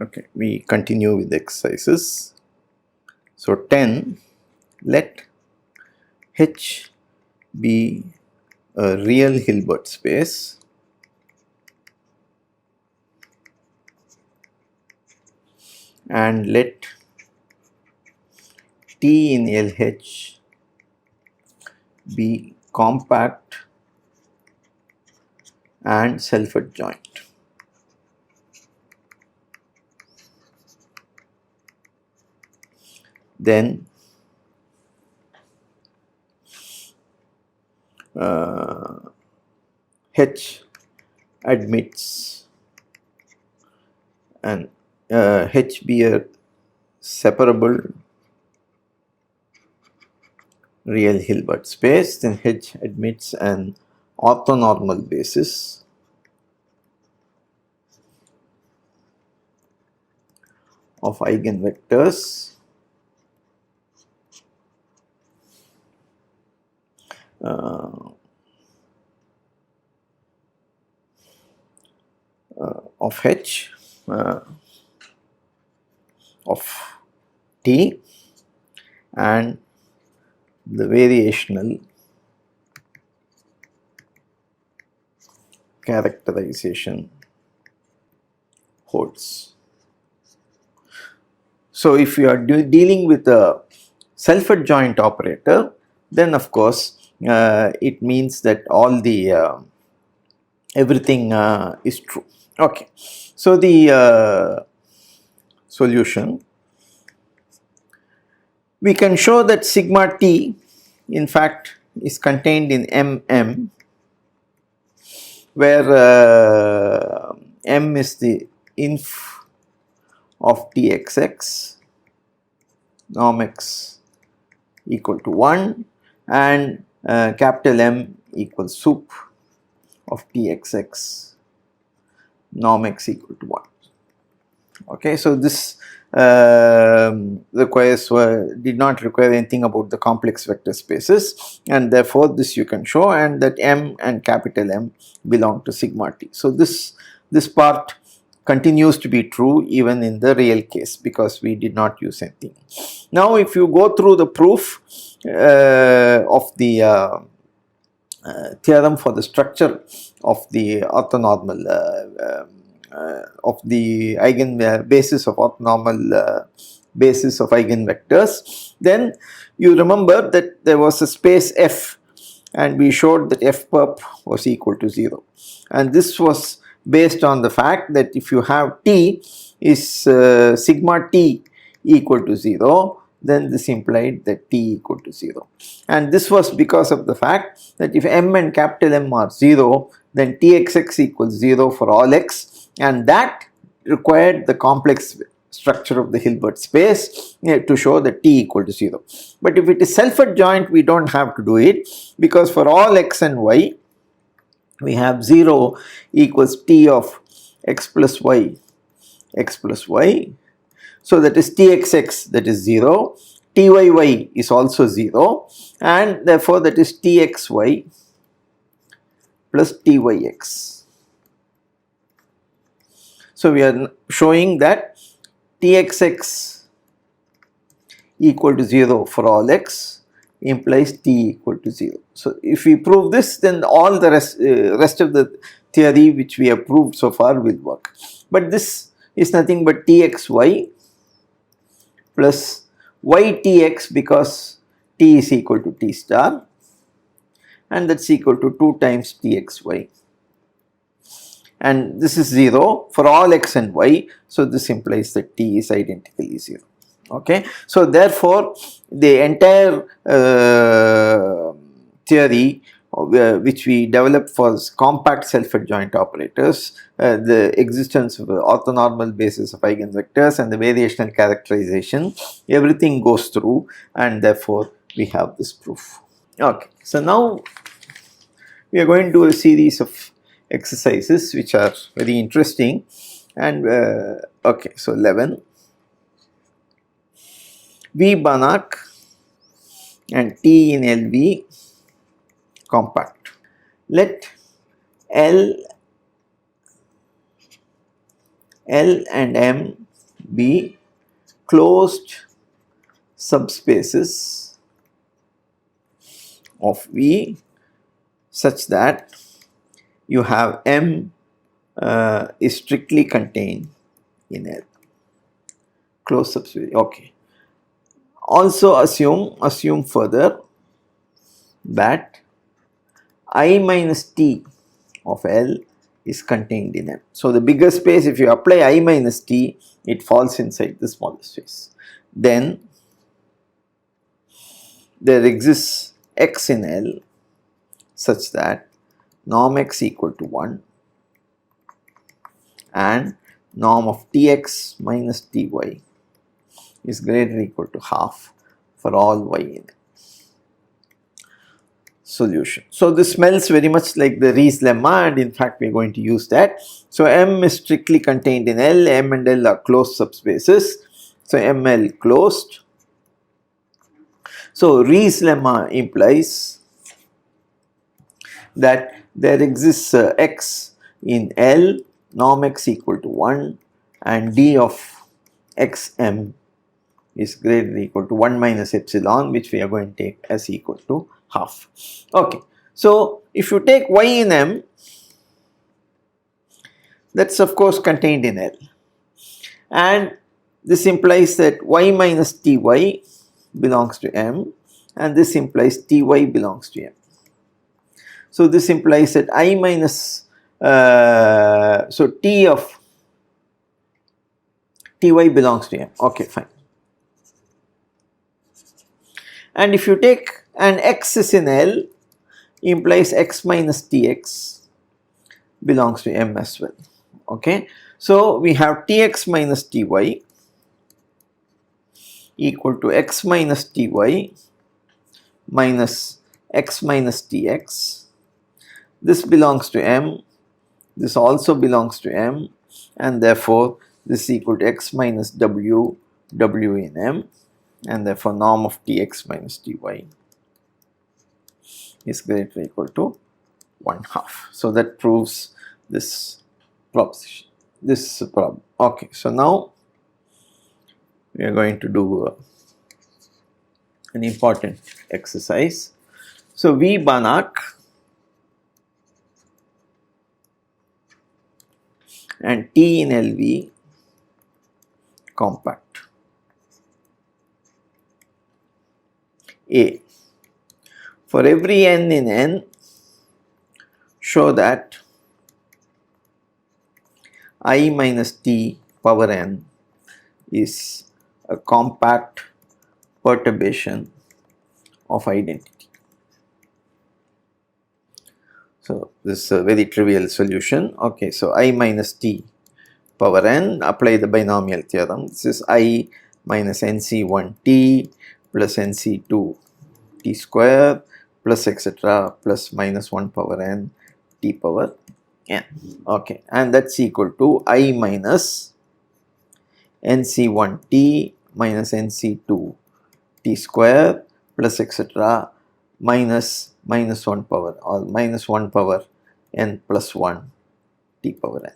Okay, we continue with the exercises. So 10, let H be a real Hilbert space and let T in LH be compact and self-adjoint. Then H admits and H be a separable real Hilbert space, then H admits an orthonormal basis of eigenvectors of H of T and the variational characterization holds. So if you are dealing with a self-adjoint operator, then of course it means that all the everything is true. Okay, so the solution, we can show that sigma t in fact is contained in MM, where M is the inf of Txx, norm x equal to 1 and capital M equals sup of Txx, norm x equal to 1. Okay, so this requires did not require anything about the complex vector spaces, and therefore this you can show, and that M and capital M belong to sigma t. So this part continues to be true even in the real case because we did not use anything. Now if you go through the proof of the theorem for the structure of the orthonormal of the basis of orthonormal basis of eigenvectors, then you remember that there was a space F and we showed that F perp was equal to 0, and this was based on the fact that if you have T is sigma T equal to 0, then this implied that T equal to 0, and this was because of the fact that if M and capital M are 0, then Txx equals 0 for all x, and that required the complex structure of the Hilbert space to show that T equal to 0. But if it is self-adjoint, we don't have to do it, because for all x and y we have 0 equals T of x plus y, so that is Txx, that is 0, Tyy is also 0, and therefore that is Txy plus Tyx. So we are showing that Txx equal to 0 for all x implies T equal to 0. So if we prove this, then all the rest of the theory which we have proved so far will work. But this is nothing but Txy plus Ytx, because T is equal to T star, and that's equal to 2 times Txy, and this is 0 for all x and y, so this implies that T is identically 0. Okay, so therefore the entire theory which we developed for compact self-adjoint operators, the existence of orthonormal basis of eigenvectors and the variational characterization, everything goes through, and therefore we have this proof. Okay, so now we are going to do a series of exercises which are very interesting, and okay, so 11, V Banach and T in LV compact. Let L L and M be closed subspaces of V such that you have M is strictly contained in L. Closed subspace. Okay. Also assume further that I minus T of L is contained in M. So the bigger space, if you apply I minus T, it falls inside the smaller space. Then there exists X in L such that norm X equal to 1 and norm of Tx minus Ty is greater or equal to half for all y in it. Solution. So this smells very much like the Riesz lemma, and in fact we are going to use that. So M is strictly contained in L, M and L are closed subspaces. So ML closed. So Riesz lemma implies that there exists X in L, norm X equal to 1 and D of Xm is greater or equal to 1 minus epsilon, which we are going to take as equal to half. Okay. So if you take y in M, that's of course contained in L, and this implies that y minus Ty belongs to M, and this implies Ty belongs to M. So this implies that I minus so T of Ty belongs to M. Okay, fine. And if you take an X is in L, implies X minus Tx belongs to M as well. Okay. So we have Tx minus Ty equal to X minus Ty minus X minus Tx. This belongs to M, this also belongs to M, and therefore this is equal to X minus W, W in M, and therefore norm of Tx minus Ty is greater or equal to 1/2. So that proves this proposition, this problem. Okay, so now we are going to do an important exercise. So V Banach and T in LV compact. A. For every n in N, show that I minus T power N is a compact perturbation of identity. So this is a very trivial solution. Okay, so I minus T power N, apply the binomial theorem. This is I minus NC1T plus NC2 T square plus etc. plus minus 1 power N T power N. Okay, and that's equal to I minus NC1T minus NC2 T square plus etc. minus 1 power or minus 1 power N plus 1 T power N.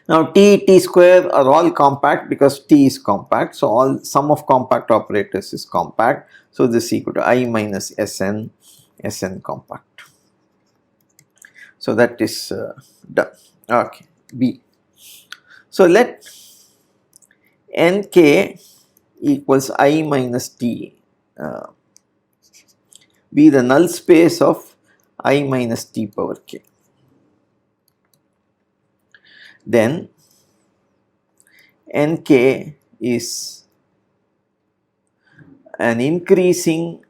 Now T square are all compact because T is compact. So all sum of compact operators is compact. So this is equal to I minus Sn compact. So that is done. Okay, B. So let Nk equals I minus T be the null space of I minus T power k. Then Nk is an increasing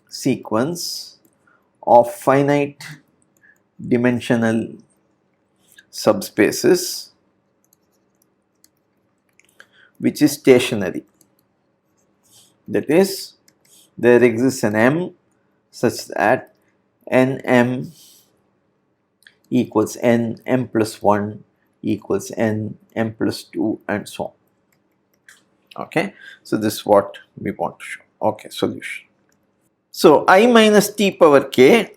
sequence of finite dimensional subspaces which is stationary. That is, there exists an M such that Nm equals N, M plus 1 equals N, M plus 2 and so on. Okay, so this is what we want to show. Okay, solution. So I minus T power k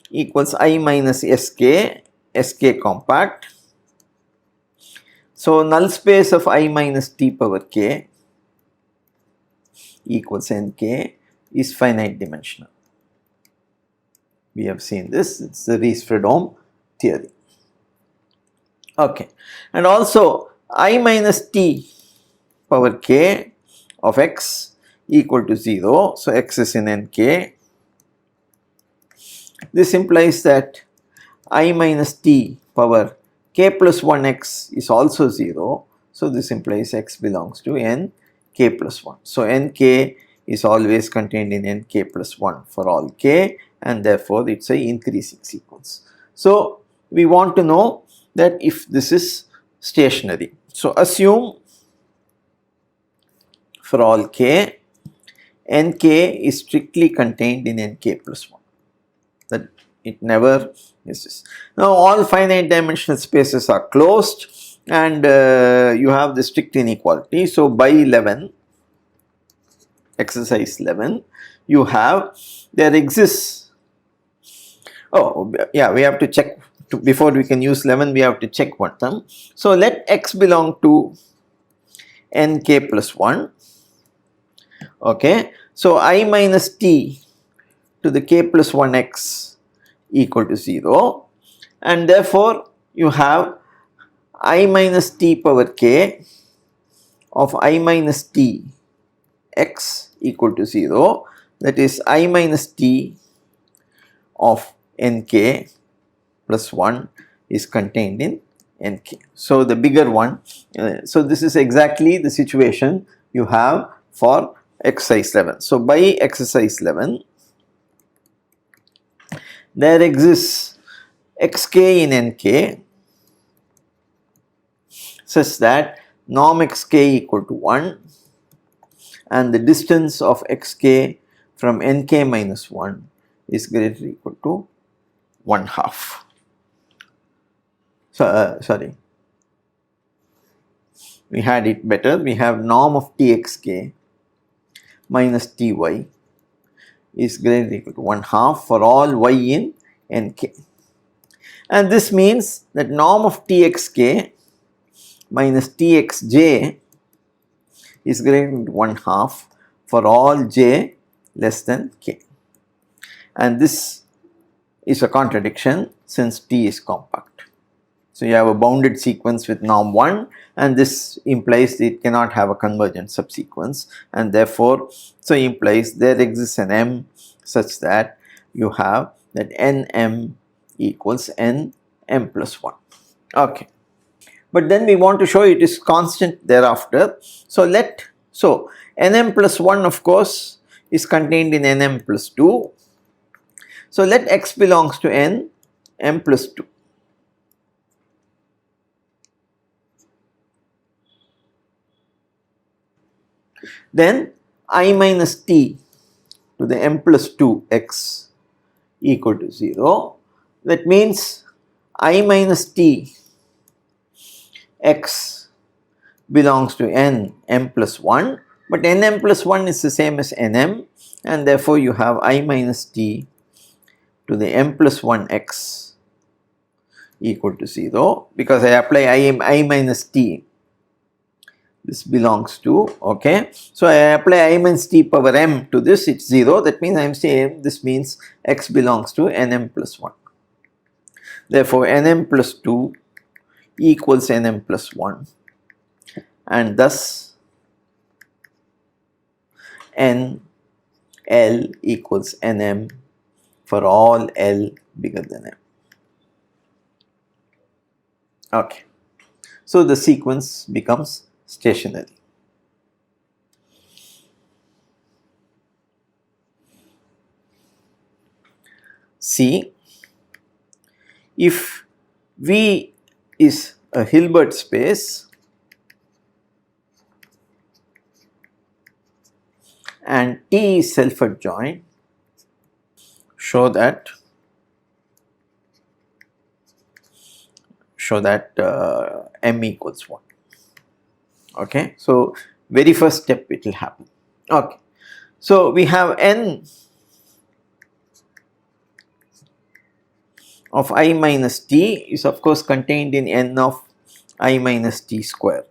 equals I minus Sk compact, So null space of I minus t power k equals nk is finite dimensional. We have seen this, it is the Riesz-Fredholm theory. Okay, and also I minus t power k of x equal to 0, so x is in nk. This implies that I minus t power k plus 1x is also 0, so this implies x belongs to n k plus 1. So nk is always contained in nk plus 1 for all k, and therefore it is a increasing sequence. So we want to know that if this is stationary. So assume for all k, nk is strictly contained in nk plus 1, that it never misses. Now all finite dimensional spaces are closed, and you have the strict inequality. So by 11, exercise 11, you have, there exists, oh yeah, we have to check, before we can use 11 we have to check one term. So let x belong to nk plus 1, okay. So I minus t to the k plus 1x equal to 0, and therefore you have I minus t power k of I minus t x equal to 0, that is I minus t of nk plus 1 is contained in nk. So the bigger one, so this is exactly the situation you have for exercise 11. So by exercise 11, there exists xk in nk such that norm xk equal to 1, and the distance of xk from nk minus 1 is greater or equal to 1/2. So sorry, we had it better. We have norm of txk minus ty is greater or equal to 1/2 for all y in nk, and this means that norm of txk minus txj is greater than 1/2 for all j less than k, and this is a contradiction since t is compact. So you have a bounded sequence with norm 1, and this implies it cannot have a convergent subsequence, and therefore so implies there exists an m such that you have that nm equals nm plus 1. Okay, but then we want to show it is constant thereafter. So nm plus 1 of course is contained in nm plus 2. So let x belongs to n m plus 2. Then I minus t to the m plus 2 x equal to 0. That means I minus t x belongs to n m plus 1, but nm plus 1 is the same as nm, and therefore you have I minus t to the m plus 1 x equal to 0, because I apply I minus t, this belongs to, okay. So I apply I minus t power m to this, it's 0, that means I am saying this means x belongs to nm plus 1. Therefore nm plus 2 equals nm plus 1, and thus n L equals nm for all L bigger than m. Okay, so the sequence becomes stationary. See, if V is a Hilbert space and T is self-adjoint, show that m equals 1. Okay, so very first step it will happen. Okay, so we have n of I minus t is of course contained in n of I minus t square.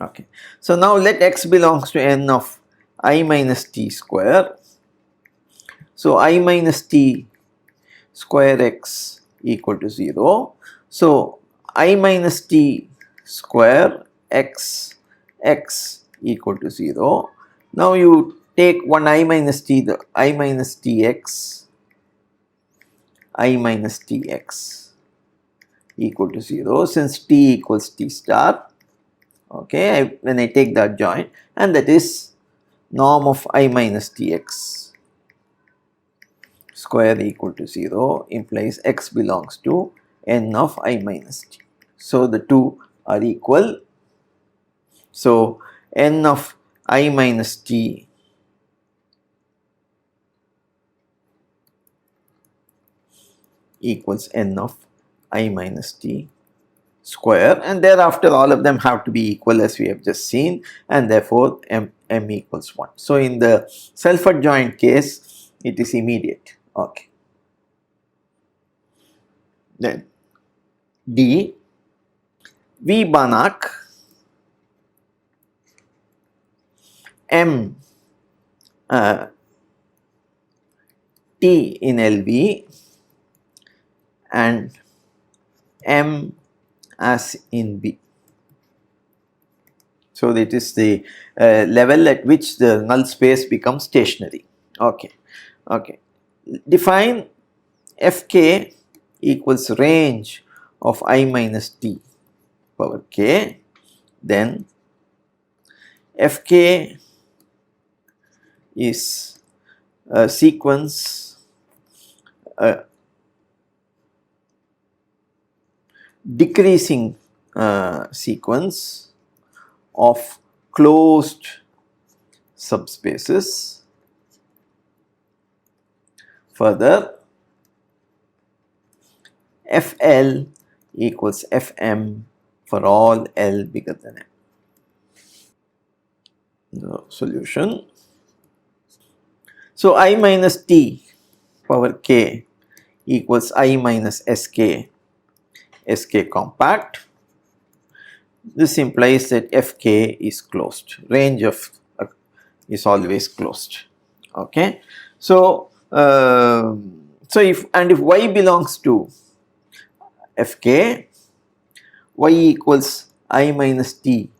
Okay. So now let x belongs to n of I minus t square. So I minus t square x equal to 0. So I minus t square x equal to 0. Now you take one I minus t, the I minus tx, I minus tx equal to 0, since t equals t star. Okay, when I take the adjoint, and that is norm of I minus tx square equal to 0 implies x belongs to n of I minus t. So the two are equal. So n of I minus t equals n of I minus t square, and thereafter all of them have to be equal as we have just seen, and therefore m equals 1. So in the self-adjoint case it is immediate. Okay. Then D, V Banach M T in LV and M as in B. So that is the level at which the null space becomes stationary. Okay. Okay. Define Fk equals range of I minus t power k. Then Fk is a sequence decreasing sequence of closed subspaces. Further, Fl equals Fm for all L bigger than M. The solution. So I minus t power k equals I minus sk compact. This implies that Fk is closed. Range of is always closed. Okay. So if y belongs to Fk, y equals I minus t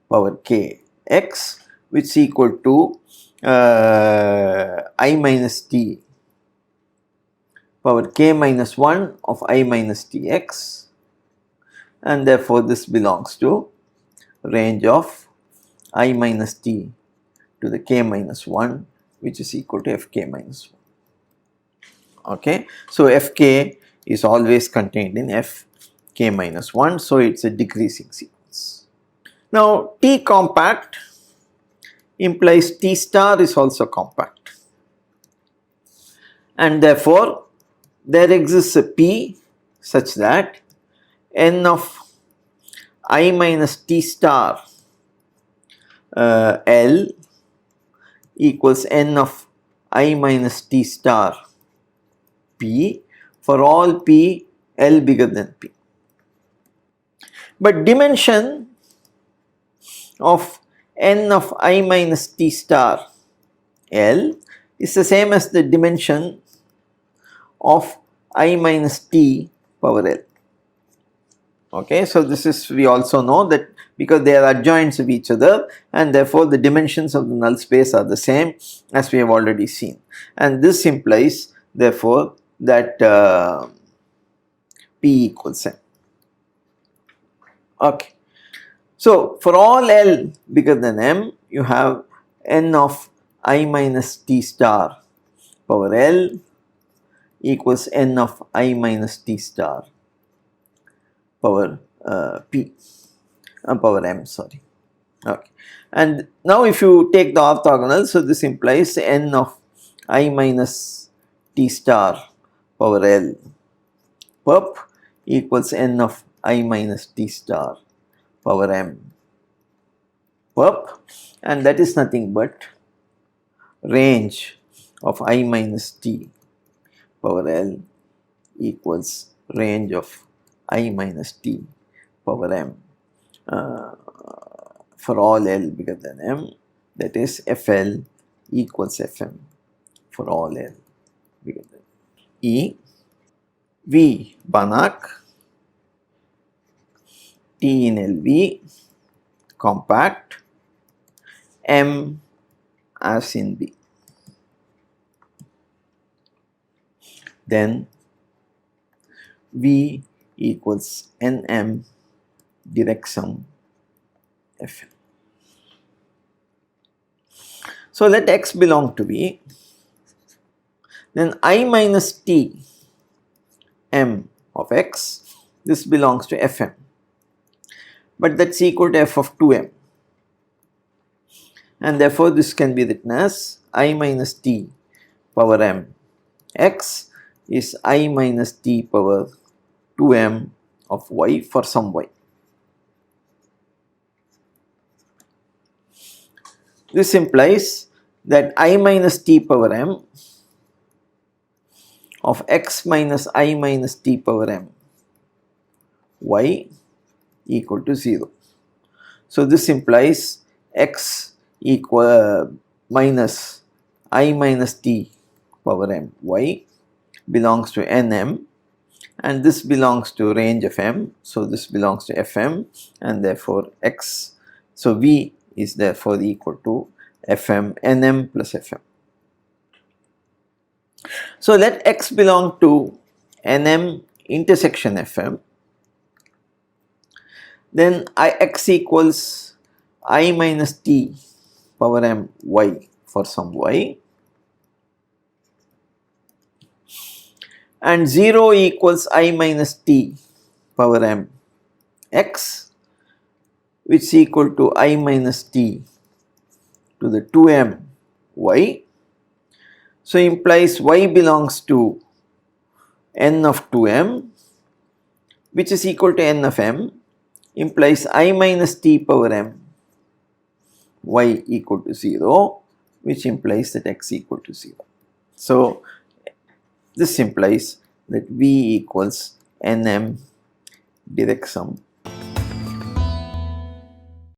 power k x, which is equal to I minus t power k minus 1 of I minus tx, and therefore this belongs to range of I minus t to the k minus 1, which is equal to Fk minus 1. Okay. So Fk is always contained in Fk minus 1, so it is a decreasing sequence. Now T compact implies T star is also compact, and therefore there exists a P such that n of I minus T star L equals n of I minus T star P for all P L bigger than P. But dimension of n of I minus T star L is the same as the dimension of I minus T power L. Okay, so this is, we also know that because they are adjoints of each other, and therefore the dimensions of the null space are the same as we have already seen, and this implies therefore that P equals M. Okay. So for all L bigger than M, you have n of I minus T star power L equals n of I minus T star power P power M, sorry. Okay. And now if you take the orthogonal, so this implies n of I minus T star power L perp equals n of I minus T star power M perp, and that is nothing but range of I minus T power L equals range of I minus T power m for all L bigger than m, that is FL equals Fm for all L bigger than E. V Banach, T in LV, compact, M as in B. Then V equals Nm direct sum Fn. So let X belong to V. Then I minus T M of X, this belongs to Fm, but that's equal to F of 2m, and therefore this can be written as I minus T power m X is I minus T power 2m of Y for some Y. This implies that I minus T power m of X minus I minus T power m Y equal to 0. So this implies X equal minus I minus T power m Y belongs to Nm, and this belongs to range of m, so this belongs to Fm, and therefore X, so V is therefore equal to Fm Nm plus Fm. So let X belong to Nm intersection Fm, then X equals I minus T power m Y for some Y, and 0 equals I minus T power m X, which is equal to I minus T to the 2m Y. So implies Y belongs to n of 2m, which is equal to n of m, implies I minus T power m Y equal to 0, which implies that X equal to 0. So this implies that V equals Nm direct sum